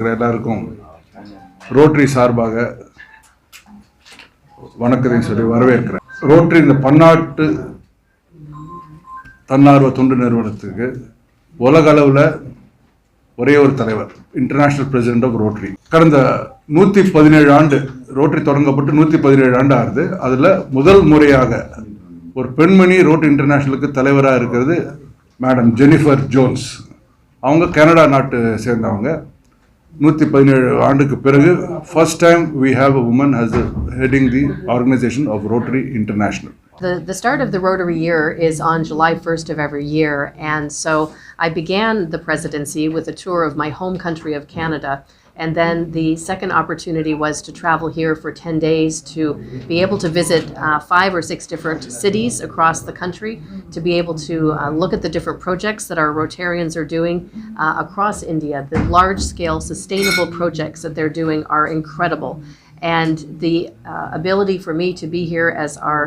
எல்லாருக்கும் ரோட்டரி சார்பாக வணக்கத்தை சொல்லி வரவேற்கிறேன். ரோட்டரி இந்த பன்னாட்டு தன்னார்வ தொண்டு நிறுவனத்துக்கு உலக அளவில் ஒரே ஒரு தலைவர், இன்டர்நேஷனல் பிரசிடென்ட் ஆஃப் ரோட்டரி. கடந்த 117 ஆண்டு ரோட்டரி தொடங்கப்பட்டு 117 ஆண்டு ஆகுது. அதில் முதல் முறையாக ஒரு பெண்மணி ரோட்டரி இன்டர்நேஷனலுக்கு தலைவராக இருக்கிறது மேடம் ஜெனிஃபர் ஜோன்ஸ். அவங்க கனடா நாட்டு சேர்ந்தவங்க. 117 ஆண்டுக்கு பிறகு first time we have a woman as heading the organization of Rotary International. The start of the Rotary year is on July 1st of every year, and so I began the presidency with a tour of my home country of Canada. And then the second opportunity was to travel here for 10 days to be able to visit 5 or 6 different cities across the country, to be able to look at the different projects that our Rotarians are doing across India. The large-scale sustainable projects that they're doing are incredible. And the ability for me to be here as our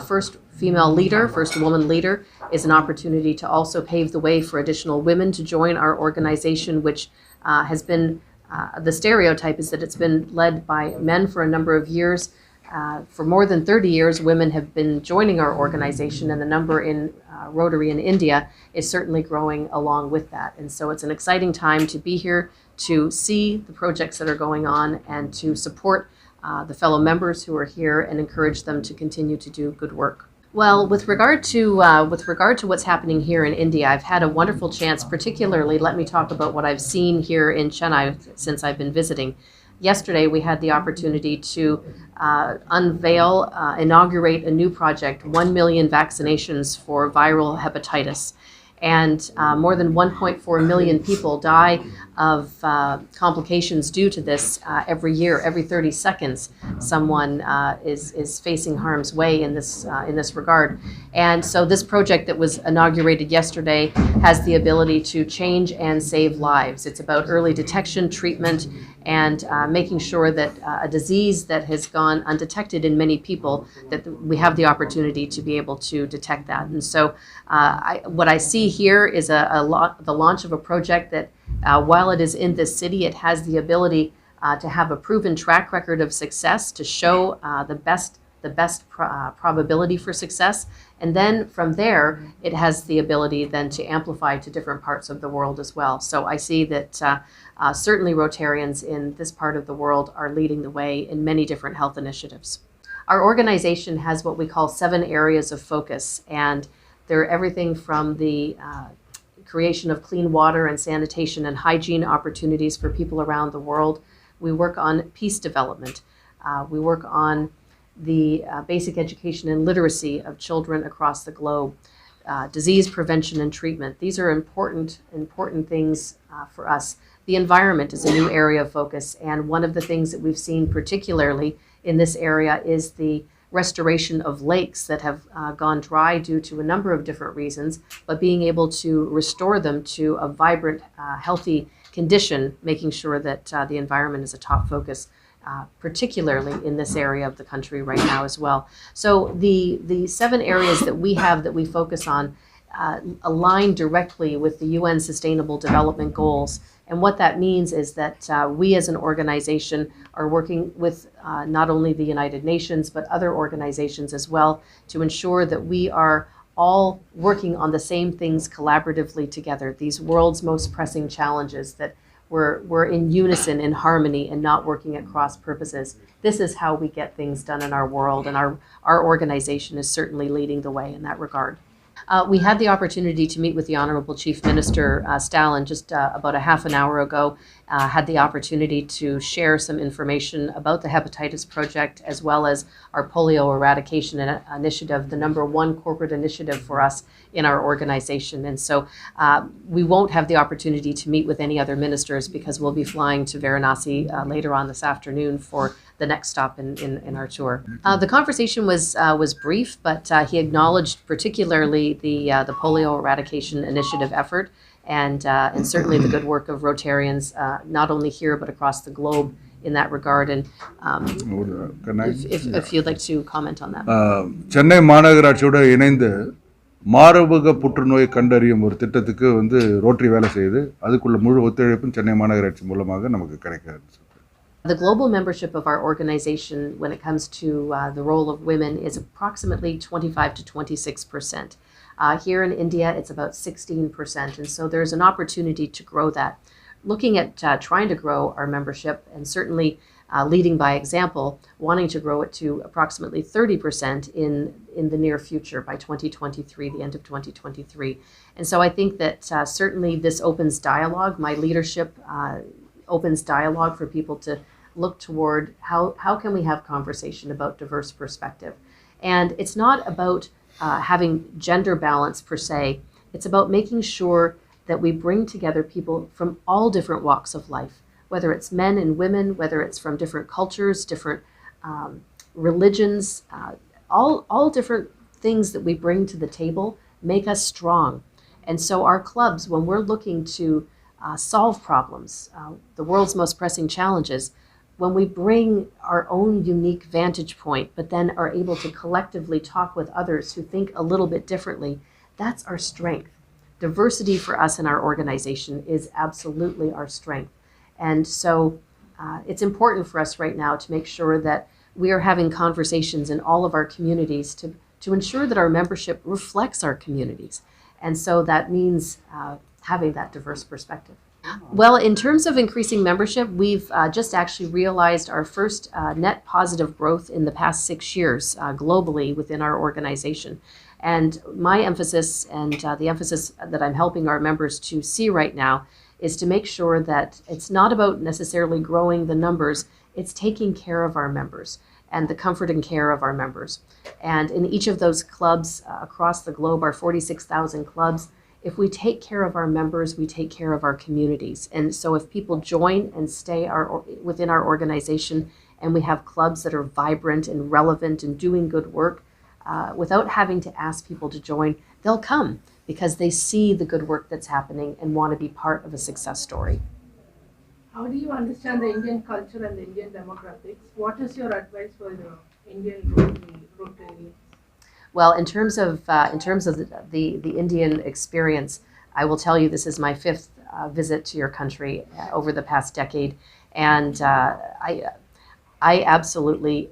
first female leader, first woman leader, is an opportunity to also pave the way for additional women to join our organization, which has been the stereotype is that it's been led by men for a number of years. For more than 30 years, women have been joining our organization, and the number in Rotary in India is certainly growing along with that. And so it's an exciting time to be here to see the projects that are going on and to support the fellow members who are here and encourage them to continue to do good work. Well, with regard to what's happening here in India, I've had a wonderful chance. Particularly, let me talk about what I've seen here in Chennai since I've been visiting. Yesterday, we had the opportunity to inaugurate a new project, 1 million vaccinations for viral hepatitis. And more than 1.4 million people die of complications due to this every year. Every 30 seconds, someone is facing harm's way in this regard. And so this project that was inaugurated yesterday has the ability to change and save lives. It's about early detection, treatment, and making sure that a disease that has gone undetected in many people, that we have the opportunity to be able to detect that. And so what I see here is the launch of a project that while it is in this city, it has the ability to have a proven track record of success, to show the best probability for success. And then from there, it has the ability then to amplify to different parts of the world as well. So I see that certainly Rotarians in this part of the world are leading the way in many different health initiatives. Our organization has what we call 7 areas of focus, and they're everything from the creation of clean water and sanitation and hygiene opportunities for people around the world. We work on peace development. We work on the basic education and literacy of children across the globe, disease prevention and treatment. These are important things for us. The environment is a new area of focus, and one of the things that we've seen particularly in this area is the restoration of lakes that have gone dry due to a number of different reasons, but being able to restore them to a vibrant, healthy condition, making sure that the environment is a top focus, particularly in this area of the country right now as well. So the 7 areas that we focus on align directly with the UN Sustainable Development Goals. And what that means is that we as an organization are working with not only the United Nations, but other organizations as well, to ensure that we are all working on the same things collaboratively together, these world's most pressing challenges, that we're in unison, in harmony, and not working at cross purposes. This is how we get things done in our world, and our organization is certainly leading the way in that regard. We had the opportunity to meet with the Honorable Chief Minister Stalin just about a half an hour ago. Had the opportunity to share some information about the Hepatitis project, as well as our Polio Eradication initiative, the #1 corporate initiative for us in our organization. And so we won't have the opportunity to meet with any other ministers because we'll be flying to Varanasi later on this afternoon for the next stop in our tour. The conversation was brief, but he acknowledged particularly the Polio Eradication initiative effort, and certainly the good work of Rotarians, not only here but across the globe in that regard. And if you'd like to comment on that. Chennai மாநகராட்சியோட இணைந்து மார்பக புற்றுநோய் கண்டறியும் ஒரு திட்டத்துக்கு வந்து rotary வேலை செய்யுது. அதுக்குள்ள முழு ஒத்துழைப்பும் சென்னை மாநகராட்சி மூலமாக நமக்கு கிடைக்கிறது. The global membership of our organization, when it comes to the role of women, is approximately 25 to 26%. Here in India, it's about 16%, and so there's an opportunity to grow that. Looking at trying to grow our membership, and certainly leading by example, wanting to grow it to approximately 30% in the near future by 2023, the end of 2023. And so I think that certainly this opens dialogue. My leadership opens dialogue for people to look toward how can we have conversation about diverse perspective. And it's not about having gender balance per se. It's about making sure that we bring together people from all different walks of life, whether it's men and women, whether it's from different cultures, different religions, all different things that we bring to the table make us strong. And so our clubs, when we're looking to solve problems, the world's most pressing challenges, when we bring our own unique vantage point, but then are able to collectively talk with others who think a little bit differently, that's our strength. Diversity for us in our organization is absolutely our strength. And so it's important for us right now to make sure that we are having conversations in all of our communities to ensure that our membership reflects our communities. And so that means having that diverse perspective. Well, in terms of increasing membership, we've just actually realized our first net positive growth in the past 6 years globally within our organization. And my emphasis and the emphasis that I'm helping our members to see right now is to make sure that it's not about necessarily growing the numbers, it's taking care of our members and the comfort and care of our members. And in each of those clubs across the globe, our 46,000 clubs, if we take care of our members, we take care of our communities. And so if people join and stay within our organization, and we have clubs that are vibrant and relevant and doing good work, without having to ask people to join, they'll come because they see the good work that's happening and want to be part of a success story. How do you understand the Indian culture and the Indian demographics? What is your advice for the Indian Rotary? Well, in terms of the Indian experience, I will tell you this is my 5th visit to your country over the past decade, and I absolutely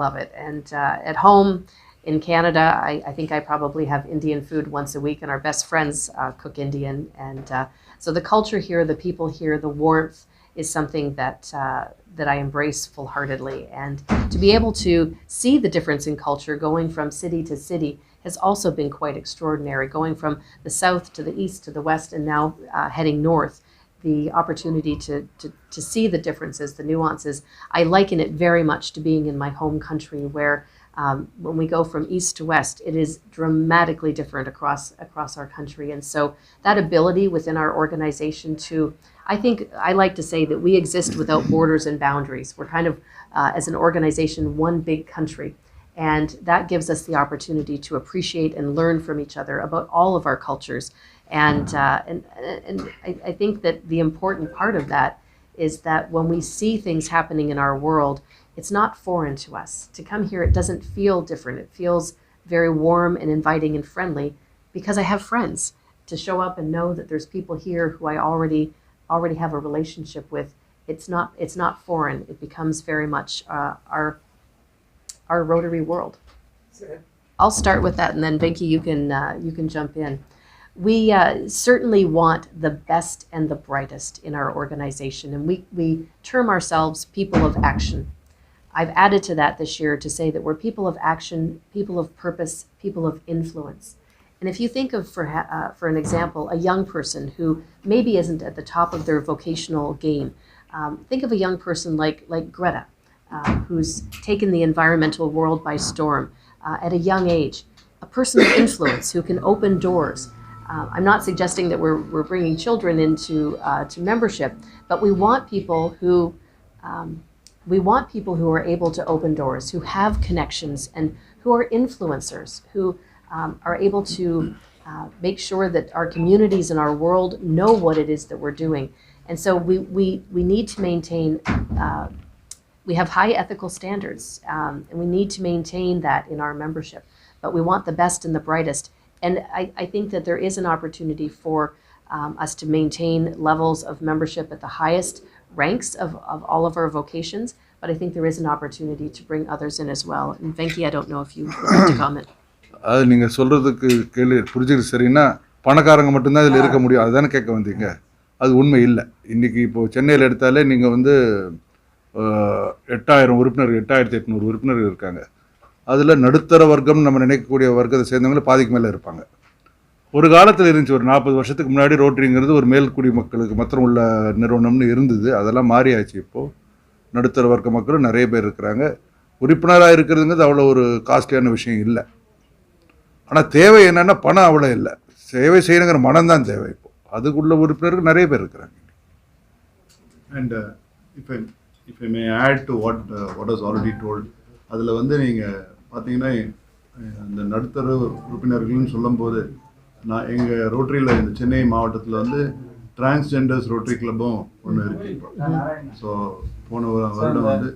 love it. And at home in Canada, I think I probably have Indian food once a week, and our best friends cook Indian. And so the culture here, the people here, the warmth is something that I embrace full-heartedly. And to be able to see the difference in culture going from city to city has also been quite extraordinary, going from the south to the east to the west and now heading north. The opportunity to see the differences, the nuances. I liken it very much to being in my home country where when we go from east to west, it is dramatically different across our country. And so that ability within our organization to, I think I like to say that we exist without borders and boundaries. We're kind of, as an organization, one big country. And that gives us the opportunity to appreciate and learn from each other about all of our cultures. And I think that the important part of that is that when we see things happening in our world, it's not foreign to us. To come here, it doesn't feel different. It feels very warm and inviting and friendly because I have friends. To show up and know that there's people here who I already have a relationship with, it's not foreign. It becomes very much our Rotary world. I'll start with that, and then Venki, you can jump in. We certainly want the best and the brightest in our organization, and we term ourselves people of action. I've added to that this year to say that we're people of action, people of purpose, people of influence. And if you think of, for an example, a young person who maybe isn't at the top of their vocational game, think of a young person like Greta, who's taken the environmental world by storm at a young age, a person of influence who can open doors. I'm not suggesting that we're bringing children into to membership, but we want people who are able to open doors, who have connections, and who are influencers, who are able to make sure that our communities and our world know what it is that we're doing. And so we need to maintain, we have high ethical standards, and we need to maintain that in our membership. But we want the best and the brightest. And I think that there is an opportunity for us to maintain levels of membership at the highest ranks of all of our vocations, but I think there is an opportunity to bring others in as well. And Venki, I don't know if you would like to comment. அது நீங்கள் சொல்கிறதுக்கு புரிஞ்சுது சரின்னா பணக்காரங்க மட்டும்தான் இதில் இருக்க முடியும் அதுதானே கேட்க வந்தீங்க. அது உண்மை இல்லை. இன்றைக்கி இப்போது சென்னையில் எடுத்தாலே நீங்கள் வந்து 8000 உறுப்பினர்கள் 8800 உறுப்பினர்கள் இருக்காங்க. அதில் நடுத்தர வர்க்கம் நம்ம நினைக்கக்கூடிய வர்க்கத்தை சேர்ந்தவங்கள பாதிக்கு மேலே இருப்பாங்க. ஒரு காலத்தில் இருந்துச்சு, ஒரு 40 வருஷத்துக்கு முன்னாடி ரோட்டரிங்கிறது ஒரு மேல்குடி மக்களுக்கு மாத்திரம் உள்ள நிறுவனம்னு இருந்தது. அதெல்லாம் மாறியாச்சு. இப்போது நடுத்தர வர்க்க மக்களும் நிறைய பேர் இருக்கிறாங்க. உறுப்பினராக இருக்கிறதுங்கிறது அவ்வளோ ஒரு காஸ்ட்லியான விஷயம் இல்லை. ஆனால் தேவை என்னென்னா பணம் அவ்வளோ இல்லை, சேவை செய்யணுங்கிற மனம் தான் தேவை. இப்போது அதுக்குள்ள உறுப்பினர்கள் நிறைய பேர் இருக்கிறாங்க. And if I may add to what was already told, அதில் வந்து நீங்கள் பார்த்தீங்கன்னா இந்த நடுத்தர உறுப்பினர்கள்னு சொல்லும்போது நான் எங்கள் ரோட்டரியில் இந்த சென்னை மாவட்டத்தில் வந்து டிரான்ஸ்ஜெண்டர்ஸ் ரோட்டரி கிளப்பும் ஒன்று இருக்குது. ஸோ போன வருடம் வந்து